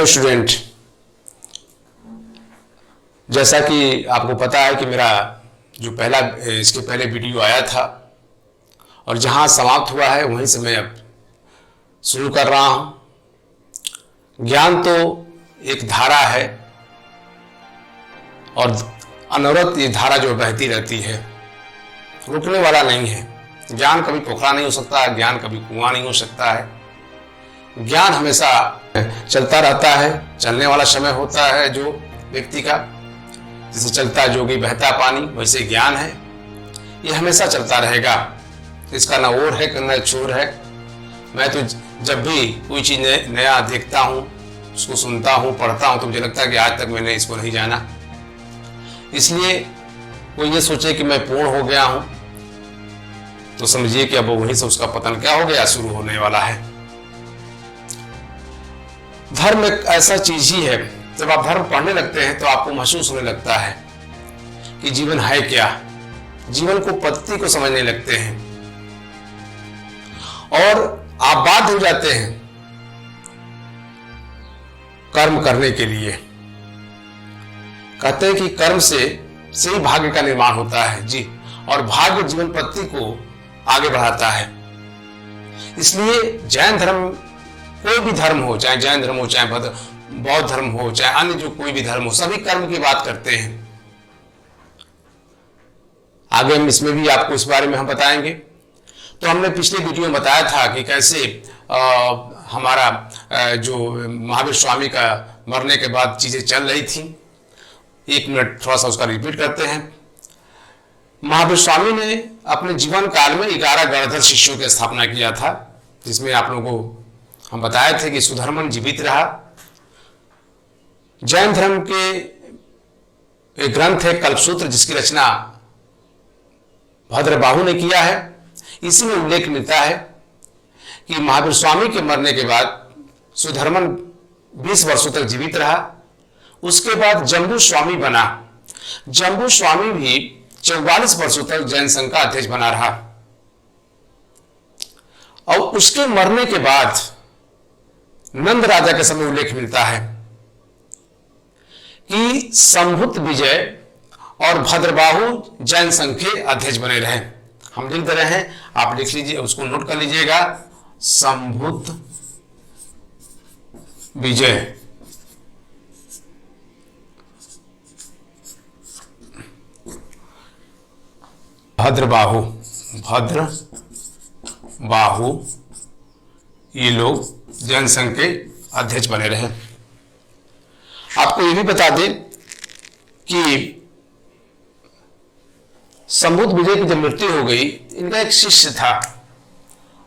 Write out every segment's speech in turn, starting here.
Hello student, जैसा कि आपको पता है कि मेरा जो इसके पहले वीडियो आया था और जहां समाप्त हुआ है वहीं से मैं अब शुरू कर रहा हूं। ज्ञान तो एक धारा है और अनवरत ये धारा जो बहती रहती है, रुकने वाला नहीं है। ज्ञान कभी पोखरा नहीं हो सकता, ज्ञान कभी कुआं नहीं हो सकता है। ज्ञान हमेशा चलता रहता है, चलने वाला समय होता है जो व्यक्ति का, जैसे चलता जोगी बहता पानी, वैसे ज्ञान है, ये हमेशा चलता रहेगा। इसका ना ओर है ना छोर है। मैं तो जब भी कोई चीज नया देखता हूँ, उसको सुनता हूँ, पढ़ता हूँ, तो मुझे लगता है कि आज तक मैंने इसको नहीं जाना। इसलिए कोई ये सोचे कि मैं पूर्ण हो गया हूँ तो समझिए कि अब वहीं से उसका पतन क्या हो गया, शुरू होने वाला है। धर्म एक ऐसा चीज ही है, जब आप धर्म पढ़ने लगते हैं तो आपको महसूस होने लगता है कि जीवन है क्या। जीवन को पद्धति को समझने लगते हैं और आप बाध्य हो जाते हैं कर्म करने के लिए। कहते हैं कि कर्म से ही भाग्य का निर्माण होता है जी, और भाग्य जीवन पद्धति को आगे बढ़ाता है। इसलिए जैन धर्म, कोई भी धर्म हो, चाहे जैन धर्म हो, चाहे बौद्ध धर्म हो, चाहे अन्य जो कोई भी धर्म हो, सभी कर्म की बात करते हैं। आगे हम इसमें भी आपको इस बारे में हम बताएंगे। तो हमने पिछले वीडियो में बताया था कि कैसे हमारा जो महावीर स्वामी का मरने के बाद चीजें चल रही थी। 1 मिनट थोड़ा सा उसका रिपीट करते हैं। महावीर स्वामी ने अपने जीवन काल में 11 गणधर शिष्यों की स्थापना किया था, जिसमें आप लोगों को हम बताए थे कि सुधर्मन जीवित रहा। जैन धर्म के एक ग्रंथ है कल्पसूत्र, जिसकी रचना भद्रबाहु ने किया है। इसी में उल्लेख मिलता है कि महावीर स्वामी के मरने के बाद सुधर्मन 20 वर्षों तक जीवित रहा। उसके बाद जम्बू स्वामी बना। जम्बू स्वामी भी 44 वर्षों तक जैन संघ का अध्यक्ष बना रहा। और उसके मरने के बाद नंद राजा के समय उल्लेख मिलता है कि संभुत विजय और भद्रबाहु जैन संघ के अध्यक्ष बने रहे। हम लिख दे रहे हैं, आप लिख लीजिए, उसको नोट कर लीजिएगा। संभुत विजय भद्रबाहु ये लोग जैन संघ के अध्यक्ष बने रहे। आपको ये भी बता दें कि संभुत विजय की जब मृत्यु हो गई, इनका एक शिष्य था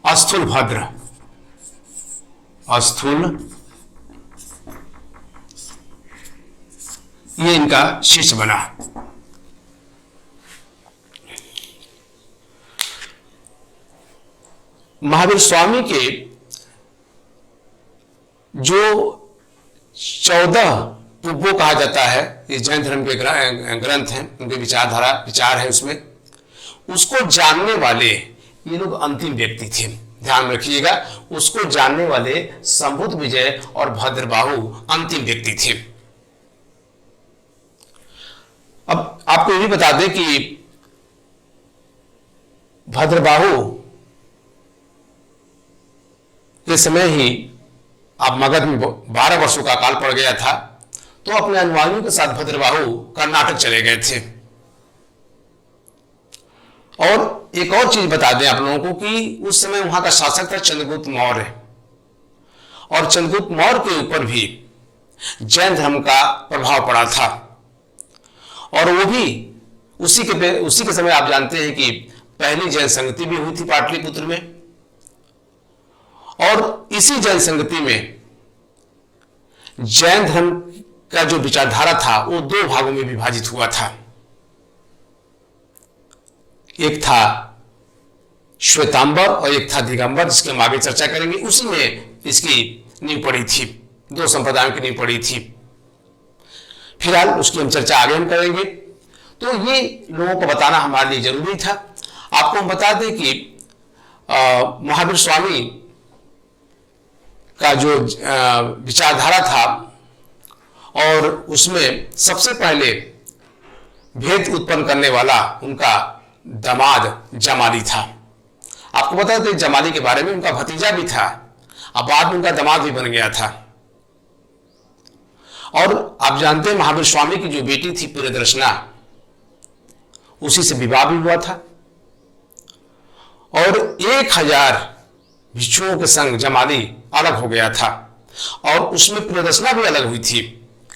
अस्थूल भद्र। अस्थूल ये इनका शिष्य बना। महावीर स्वामी के जो 14 तुब्बो कहा जाता है, ये जैन धर्म के ग्रंथ हैं, उनके विचार है उसमें, उसको जानने वाले ये लोग अंतिम व्यक्ति थे। ध्यान रखिएगा, उसको जानने वाले संभुत विजय और भद्रबाहु अंतिम व्यक्ति थे। अब आपको ये भी बता दें कि भद्रबाहु के समय ही अब मगध में 12 वर्षों का काल पड़ गया था, तो अपने अनुयायियों के साथ भद्रबाहु कर्नाटक चले गए थे। और एक और चीज बता दें आप लोगों को कि उस समय वहां का शासक था चंद्रगुप्त मौर्य, और चंद्रगुप्त मौर्य के ऊपर भी जैन धर्म का प्रभाव पड़ा था। और वो भी उसी के समय आप जानते हैं कि पहली जैन संगति भी हुई थी पाटलिपुत्र में, और इसी जैन संगति में जैन धर्म का जो विचारधारा था वो 2 भागों में विभाजित हुआ था। एक था श्वेतांबर और एक था दिगंबर, जिसके हम आगे चर्चा करेंगे। उसी में इसकी नींव पड़ी थी, 2 संप्रदायों की नींव पड़ी थी। फिलहाल उसकी हम चर्चा आगे हम करेंगे। तो ये लोगों को बताना हमारे लिए जरूरी था। आपको हम बता दें कि महावीर स्वामी का जो विचारधारा था और उसमें सबसे पहले भेद उत्पन्न करने वाला उनका दामाद जमाली था। आपको पता है जमाली के बारे में, उनका भतीजा भी था, अब बाद में उनका दामाद भी बन गया था। और आप जानते हैं महावीर स्वामी की जो बेटी थी प्रियदर्शना, उसी से विवाह भी हुआ था। और 1000 भिक्षुओं के संग जमाली अलग हो गया था और उसमें प्रियदर्शना भी अलग हुई थी।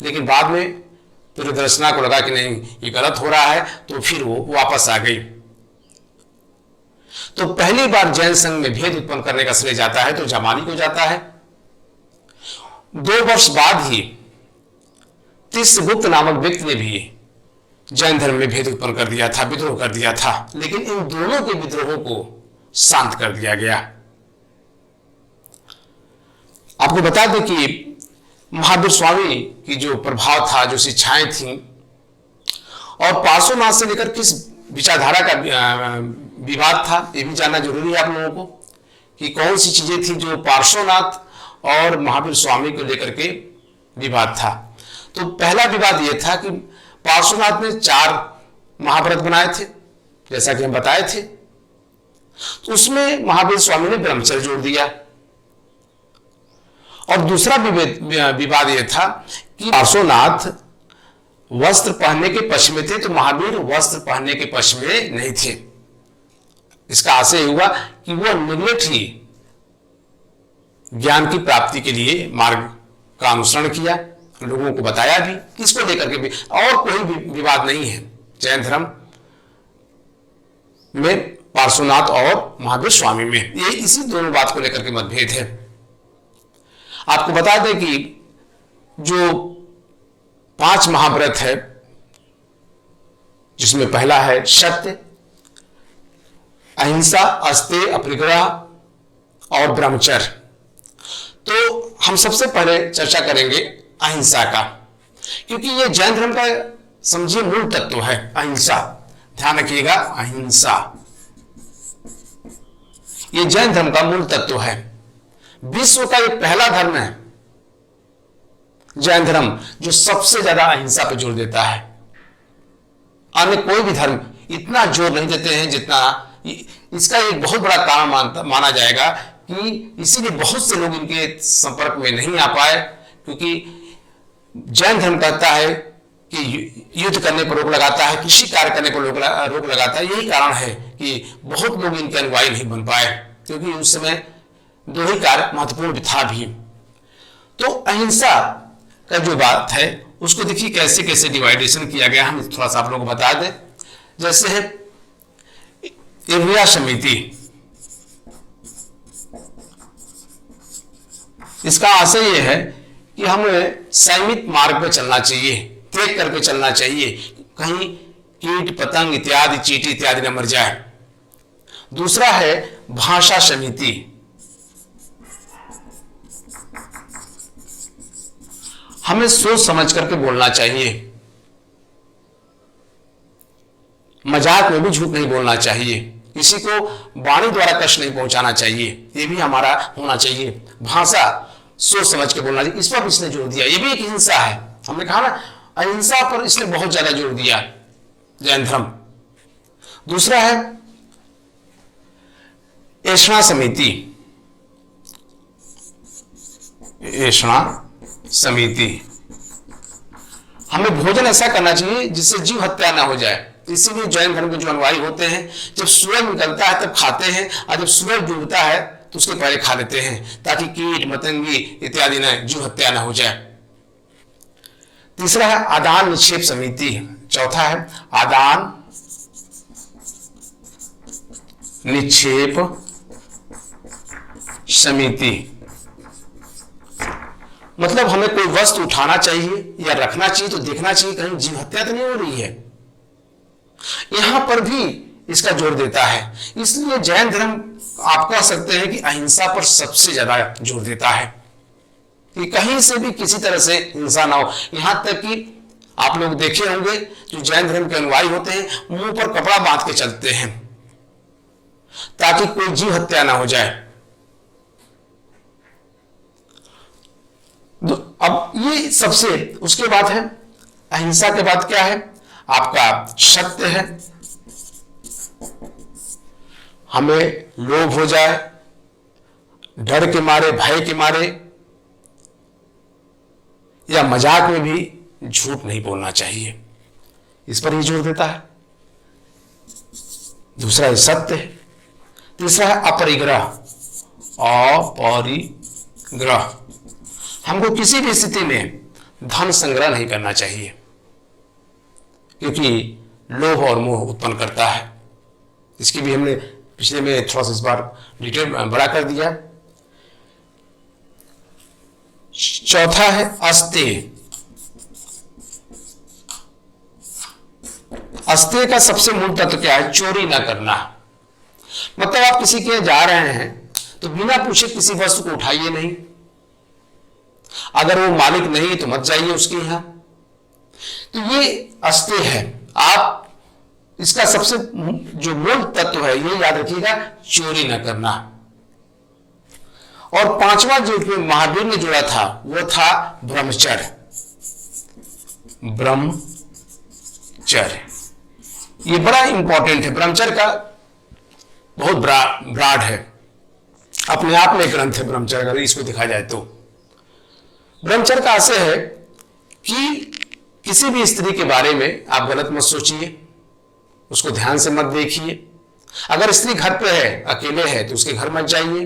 लेकिन बाद में प्रियदर्शना को लगा कि नहीं, ये गलत हो रहा है, तो फिर वो वापस आ गई। तो पहली बार जैन संघ में भेद उत्पन्न करने का श्रेय जाता है तो जमाली को जाता है। 2 वर्ष बाद ही तीर्थगुप्त नामक व्यक्ति ने भी जैन धर्म में भेद उत्पन्न कर दिया था, विद्रोह कर दिया था। लेकिन इन दोनों के विद्रोहों को शांत कर दिया गया। आपको बता दें कि महावीर स्वामी की जो प्रभाव था, जो शिक्षाएं थी, और पार्श्वनाथ से लेकर किस विचारधारा का विवाद था, यह भी जानना जरूरी है आप लोगों को कि कौन सी चीजें थी जो पार्श्वनाथ और महावीर स्वामी को लेकर के विवाद था। तो पहला विवाद यह था कि पार्श्वनाथ ने 4 महाव्रत बनाए थे, जैसा कि हम बताए थे। तो उसमें महावीर स्वामी ने ब्रह्मचर्य जोड़ दिया। और दूसरा विवाद यह था कि पार्श्वनाथ वस्त्र पहनने के पक्ष में थे, तो महावीर वस्त्र पहनने के पक्ष में नहीं थे। इसका आशय हुआ कि वह निर्लट ही ज्ञान की प्राप्ति के लिए मार्ग का अनुसरण किया, लोगों को बताया भी। इसको लेकर के भी और कोई भी विवाद नहीं है जैन धर्म में पार्श्वनाथ और महावीर स्वामी में। ये इसी दोनों बात को लेकर के मतभेद है। आपको बता दें कि जो 5 महाव्रत है, जिसमें पहला है सत्य, अहिंसा, अस्तेय, अपरिग्रह और ब्रह्मचर्य। तो हम सबसे पहले चर्चा करेंगे अहिंसा का, क्योंकि यह जैन धर्म का समझिए मूल तत्व है, अहिंसा। ध्यान रखिएगा, अहिंसा यह जैन धर्म का मूल तत्व है। विश्व का यह पहला धर्म है जैन धर्म जो सबसे ज्यादा अहिंसा पर जोर देता है। अन्य कोई भी धर्म इतना जोर नहीं देते हैं जितना। इसका एक बहुत बड़ा कारण माना जाएगा कि इसीलिए बहुत से लोग इनके संपर्क में नहीं आ पाए, क्योंकि जैन धर्म कहता है कि युद्ध करने पर रोक लगाता है, किसी कार्य करने पर रोक लगाता है। यही कारण है कि बहुत लोग इनके अनुयायी नहीं बन पाए, क्योंकि उस समय 2 ही कार्य महत्वपूर्ण था भी। तो अहिंसा का जो बात है उसको देखिए कैसे कैसे डिवाइडेशन किया गया, हम थोड़ा सा आप लोगों को बता दें। जैसे है इर्विया समिति, इसका आशय यह है कि हमें संयमित मार्ग पर चलना चाहिए, त्याग करके चलना चाहिए, कहीं कीट पतंग इत्यादि चींटी इत्यादि न मर जाए। दूसरा है भाषा समिति, हमें सोच समझ करके बोलना चाहिए, मजाक में भी झूठ नहीं बोलना चाहिए, किसी को वाणी द्वारा कष्ट नहीं पहुंचाना चाहिए, ये भी हमारा होना चाहिए। भाषा सोच समझ के बोलना चाहिए, इस पर इसने जोर दिया। ये भी एक हिंसा है, हमने कहा ना, अहिंसा पर इसने बहुत ज्यादा जोर दिया जैन धर्म। दूसरा है ऐषणा समिति, ऐषणा समिति, हमें भोजन ऐसा करना चाहिए जिससे जीव हत्या ना हो जाए। इसीलिए जैन धर्म के जो अनुयायी होते हैं, जब सूरज निकलता है तब खाते हैं, और जब सूरज डूबता है तो उसके पहले खा लेते हैं, ताकि कीट मतंगी इत्यादि न जीव हत्या ना हो जाए। तीसरा है आदान निक्षेप समिति। चौथा है आदान निक्षेप समिति, मतलब हमें कोई वस्तु उठाना चाहिए या रखना चाहिए तो देखना चाहिए कहीं जीव हत्या तो नहीं हो रही है। यहां पर भी इसका जोर देता है। इसलिए जैन धर्म आप कह सकते हैं कि अहिंसा पर सबसे ज्यादा जोर देता है, कि कहीं से भी किसी तरह से हिंसा ना हो। यहां तक कि आप लोग देखे होंगे जो जैन धर्म के अनुयायी होते हैं, मुंह पर कपड़ा बांध के चलते हैं ताकि कोई जीव हत्या ना हो जाए। अब ये सबसे, उसके बाद है अहिंसा के बाद क्या है आपका सत्य है। हमें लोभ हो जाए, डर के मारे, भय के मारे या मजाक में भी झूठ नहीं बोलना चाहिए, इस पर ही जोर देता है। दूसरा है सत्य है। तीसरा है अपरिग्रह। अपरिग्रह, हमको किसी भी स्थिति में धन संग्रह नहीं करना चाहिए, क्योंकि लोभ और मोह उत्पन्न करता है। इसकी भी हमने पिछले में थोड़ा सा इस बार डिटेल बड़ा कर दिया। चौथा है अस्तेय। अस्तेय का सबसे मूल तत्व क्या है? चोरी ना करना। मतलब आप किसी के जा रहे हैं तो बिना पूछे किसी वस्तु को उठाइए नहीं। अगर वो मालिक नहीं तो मत जाइए उसके यहां। तो ये अस्तेय है। आप इसका सबसे जो मूल तत्व है ये याद रखिएगा, चोरी न करना। और पांचवा जो महावीर ने जोड़ा था वो था ब्रह्मचर्य। ब्रह्मचर्य ये बड़ा इंपॉर्टेंट है। ब्रह्मचर्य का बहुत ब्रॉड है, अपने आप में ग्रंथ है ब्रह्मचर्य, अगर इसको देखा जाए तो। ब्रह्मचर्य का आशय है कि किसी भी स्त्री के बारे में आप गलत मत सोचिए, उसको ध्यान से मत देखिए। अगर स्त्री घर पे है, अकेले है, तो उसके घर मत जाइए।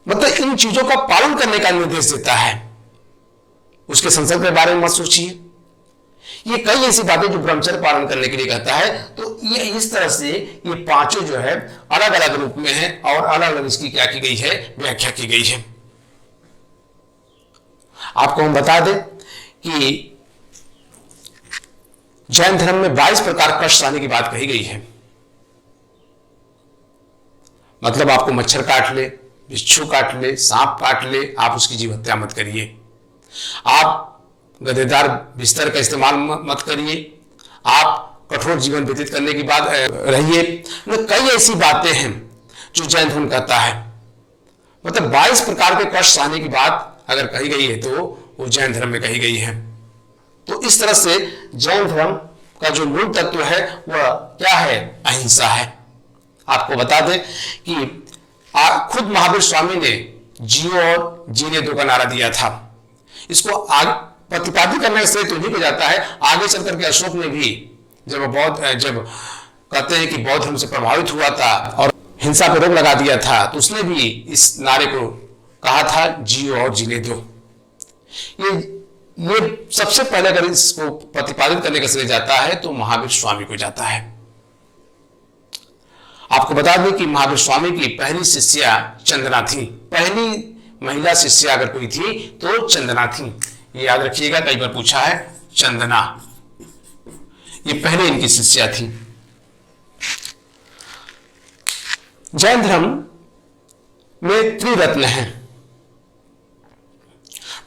मतलब इन चीजों का पालन करने का निर्देश देता है। उसके संसर्ग के बारे में मत सोचिए। ये कई ऐसी बातें जो ब्रह्मचर्य पालन करने के लिए कहता है। तो ये इस तरह से ये पांचों जो है अलग अलग रूप में है और अलग अलग इसकी क्या की गई है, व्याख्या की गई है। आपको हम बता दें कि जैन धर्म में 22 प्रकार कष्ट सहने की बात कही गई है। मतलब आपको मच्छर काट ले, बिच्छू काट ले, सांप काट ले, आप उसकी जीव हत्या मत करिए। आप गद्देदार बिस्तर का इस्तेमाल मत करिए। आप कठोर जीवन व्यतीत करने की बात रहिए। कई ऐसी बातें हैं जो जैन धर्म कहता है। मतलब 22 प्रकार के कष्ट सहने की बात अगर कही गई है तो वो जैन धर्म में कही गई है। तो इस तरह से जैन धर्म का जो मूल तत्व है वह क्या है? अहिंसा है। आपको बता दें कि खुद महावीर स्वामी ने जियो और जीने दो का नारा दिया था। इसको प्रतिपादित करने से तो नहीं हो जाता है। आगे चलकर के अशोक ने भी जब कहते हैं कि बौद्ध धर्म से प्रभावित हुआ था और हिंसा पर रोक लगा दिया था, तो उसने भी इस नारे को कहा था, जियो और जीने दो। ये सबसे पहले अगर इसको प्रतिपादित करने का श्रेय जाता है तो महावीर स्वामी को जाता है। आपको बता दें कि महावीर स्वामी की पहली शिष्या चंदना थी। पहली महिला शिष्या अगर कोई थी तो चंदना थी। ये याद रखिएगा, कई बार पूछा है। चंदना ये पहले इनकी शिष्या थी। जैन धर्म में त्रिरत्न है।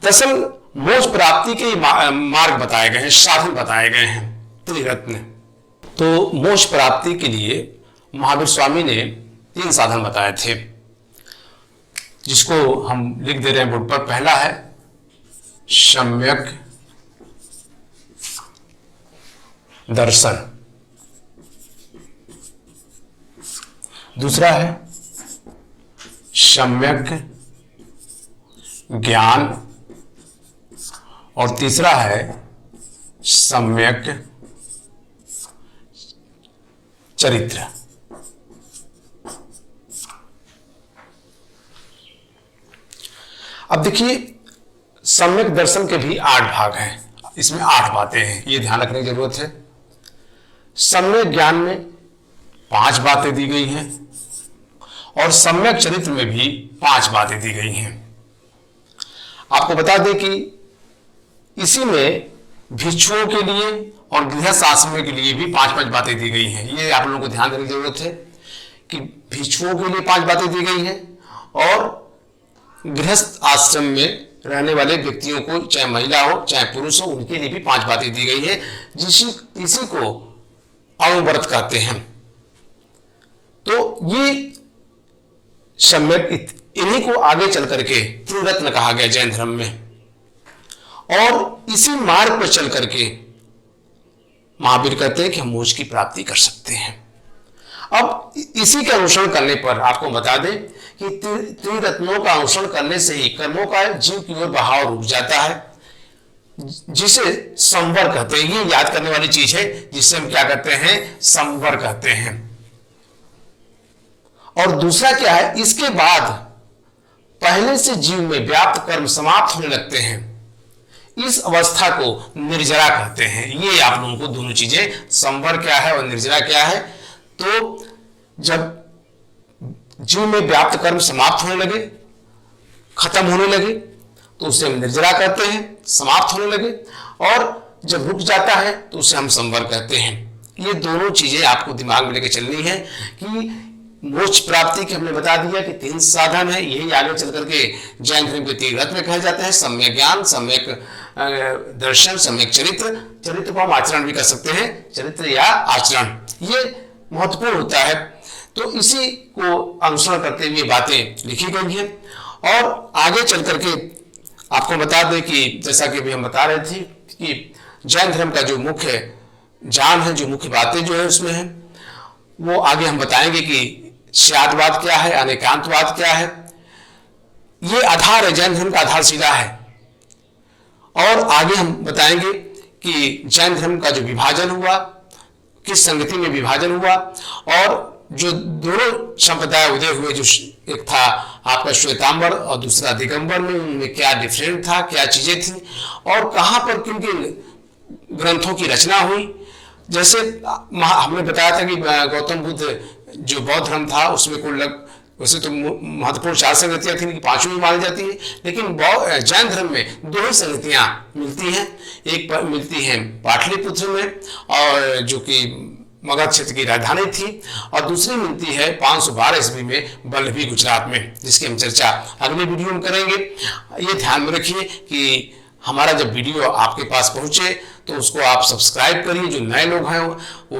दरअसल मोक्ष प्राप्ति के मार्ग बताए गए हैं, साधन बताए गए हैं, त्रिरत्न। तो मोक्ष प्राप्ति के लिए महावीर स्वामी ने 3 साधन बताए थे, जिसको हम लिख दे रहे हैं बोर्ड पर। पहला है सम्यक दर्शन, दूसरा है सम्यक ज्ञान और तीसरा है सम्यक चरित्र। अब देखिए, सम्यक दर्शन के भी 8 भाग हैं। इसमें 8 बातें हैं, ये ध्यान रखने की जरूरत है। सम्यक ज्ञान में 5 बातें दी गई हैं और सम्यक चरित्र में भी 5 बातें दी गई हैं। आपको बता दें कि इसी में भिक्षुओं के लिए और गृहस्थ आश्रम के लिए भी 5-5 बातें दी गई हैं। ये आप लोगों को ध्यान देने की जरूरत है कि भिक्षुओं के लिए 5 बातें दी गई हैं और गृहस्थ आश्रम में रहने वाले व्यक्तियों को, चाहे महिला हो चाहे पुरुष हो, उनके लिए भी 5 बातें दी गई है, इसी को अणुव्रत कहते हैं। तो ये सम्यक इन्हीं को आगे चल करके त्रिरत्न कहा गया जैन धर्म में। और इसी मार्ग पर चल करके महावीर कहते हैं कि हम मोक्ष की प्राप्ति कर सकते हैं। अब इसी के अनुसरण करने पर आपको बता दें कि त्रिरत्नों का अनुसरण करने से ही कर्मों का जीव की ओर बहाव रुक जाता है, जिसे संवर कहते हैं। ये याद करने वाली चीज है, जिसे हम क्या कहते हैं, संवर कहते हैं। और दूसरा क्या है, इसके बाद पहले से जीव में व्याप्त कर्म समाप्त होने लगते हैं। इस अवस्था को निर्जरा कहते हैं। ये आप लोगों को दोनों चीजें, संवर क्या है और निर्जरा क्या है। तो जब जीव में व्याप्त कर्म समाप्त होने लगे, खत्म होने लगे, तो उसे हम निर्जरा कहते हैं, समाप्त होने लगे। और जब रुक जाता है तो उसे हम संवर कहते हैं। ये दोनों चीजें आपको दिमाग में लेकर चलनी है कि मोक्ष प्राप्ति के हमने बता दिया कि 3 साधन है। यही आगे चल करके जैन धर्म के 3 रत्न कहे जाते हैं, सम्यक ज्ञान, सम्यक दर्शन, सम्यक चरित्र। चरित्र को हम आचरण भी कर सकते हैं, चरित्र या आचरण, ये महत्वपूर्ण होता है। तो इसी को अनुसरण करते हुए बातें लिखी गई हैं। और आगे चल करके आपको बता दें कि जैसा कि अभी हम बता रहे थे कि जैन धर्म का जो मुख्य ज्ञान है, जो मुख्य बातें जो है उसमें है, वो आगे हम बताएंगे कि स्यादवाद क्या है, अनेकांतवाद क्या है। ये आधार है, जैन धर्म का आधार सीधा है। और आगे हम बताएंगे कि जैन धर्म का जो विभाजन हुआ, किस संगति में विभाजन हुआ, और जो दोनों संप्रदाय उदय हुए, जो एक था आपका श्वेतांबर और दूसरा दिगंबर में, उनमें क्या डिफरेंट था, क्या चीजें थी, और कहां पर किन किन ग्रंथों की रचना हुई। जैसे हमने बताया था कि गौतम बुद्ध जो बौद्ध धर्म था उसमें कुल वैसे तो महत्वपूर्ण 4 संगतियां थी, 5वीं मानी जाती है, लेकिन जैन धर्म में 2 ही संगतियां मिलती हैं। एक मिलती है पाटलिपुत्र में, और जो कि मगध क्षेत्र की राजधानी थी, और दूसरी मिलती है 512 ईस्वी में वल्लभी, गुजरात में, जिसकी हम चर्चा अगले वीडियो में करेंगे। ये ध्यान में रखिए कि हमारा जब वीडियो आपके पास पहुंचे तो उसको आप सब्सक्राइब करिए। जो नए लोग हैं वो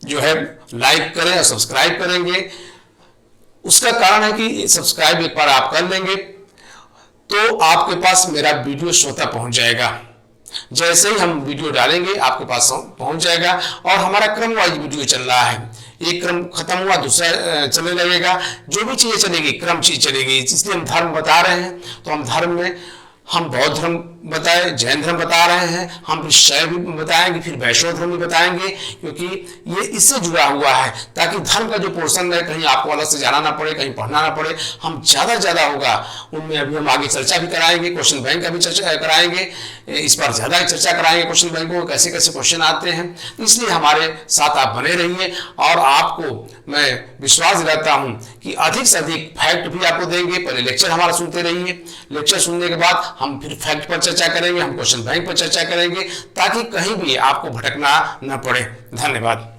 जो है लाइक करें और सब्सक्राइब करेंगे। उसका कारण है कि सब्सक्राइब एक बार आप कर लेंगे तो आपके पास मेरा वीडियो स्वतः पहुंच जाएगा। जैसे ही हम वीडियो डालेंगे आपके पास पहुंच जाएगा। और हमारा क्रम वाइज वीडियो चल रहा है, एक क्रम खत्म हुआ दूसरा चलने लगेगा, जो भी चीजें चलेगी क्रम चीज चलेगी। इसलिए हम धर्म बता रहे हैं, तो हम धर्म में हम बौद्ध धर्म बताए, जैन धर्म बता रहे हैं, हम फिर शैव भी बताएंगे, फिर वैष्णव धर्म भी बताएंगे, क्योंकि ये इससे जुड़ा हुआ है, ताकि धर्म का जो पोर्शन है कहीं आपको अलग से जाना ना पड़े, कहीं पढ़ना ना पड़े। हम ज़्यादा होगा उनमें अभी हम आगे चर्चा भी कराएंगे, क्वेश्चन बैंक का भी चर्चा कराएंगे, इस पर ज़्यादा चर्चा कराएंगे क्वेश्चन बैंकों में कैसे कैसे क्वेश्चन आते हैं। इसलिए हमारे साथ आप बने रहिए, और आपको मैं विश्वास दिलाता हूँ कि अधिक से अधिक फैक्ट भी आपको देंगे। पहले लेक्चर हमारा सुनते रहिए, लेक्चर सुनने के बाद हम फिर फैक्ट पर चर्चा करेंगे, हम क्वेश्चन बैंक पर चर्चा करेंगे, ताकि कहीं भी आपको भटकना न पड़े। धन्यवाद।